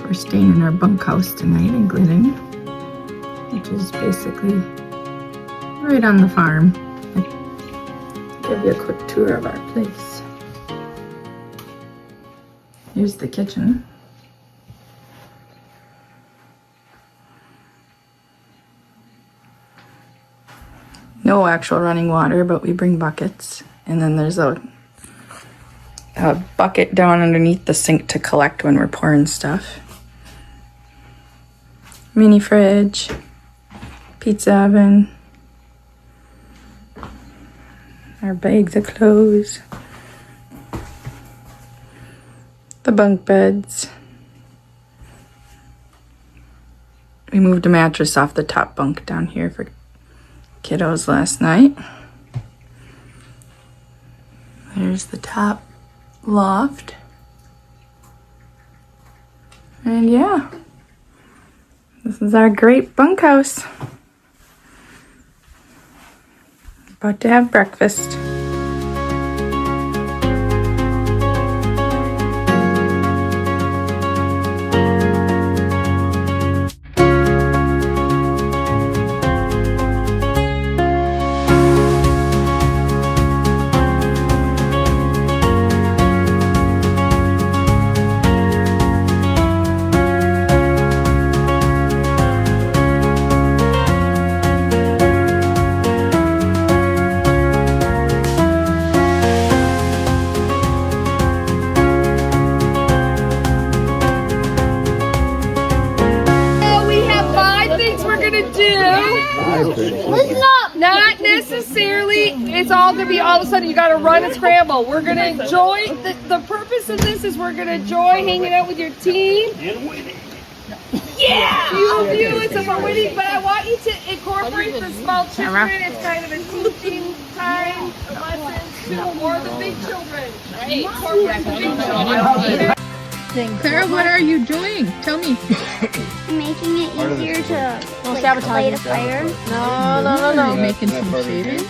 We're staying in our bunkhouse tonight in Glidden, which is basically right on the farm. I'll give you a quick tour of our place. Here's the kitchen. No actual running water, but we bring buckets. And then there's a bucket down underneath the sink to collect when we're pouring stuff. Mini fridge, pizza oven, our bags of clothes, the bunk beds. We moved a mattress off the top bunk down here for kiddos last night. There's the top loft. And yeah, this is our great bunkhouse. About to have breakfast. Not necessarily. It's all gonna be all of a sudden you gotta run and scramble. We're gonna enjoy the purpose of this is we're gonna enjoy hanging out with your team. And winning. Yeah! You view it's about winning, but I want you to incorporate the small children. It's kind of a teaching time, lessons for the big children. Right? Incorporate the big children. Clara, what are you doing? Tell me. Making it easier to light a fire. No. Making some shavings?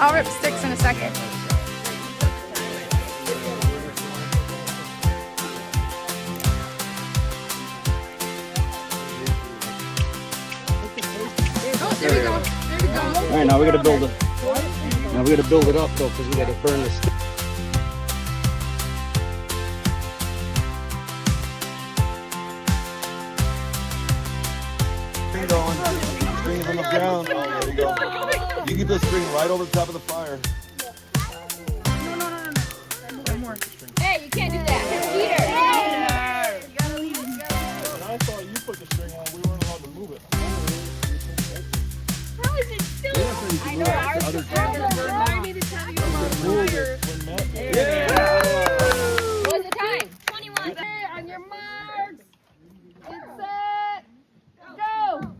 I'll rip sticks in a second. Oh, there we go. There we go. All right, now we gotta build it. Now we gotta build it up though, because we gotta burn the stick. String from the ground. Oh, there you go. You keep the string right over the top of the fire. No. Hey, you can't do that. Peter. When I saw you put the string on, we weren't allowed to move it. How is it still? I know. Ours is remind me to tell you about fire. What's the time? 21. On your marks. Get set. Go.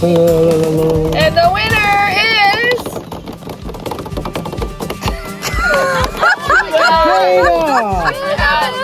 And the winner is Dana!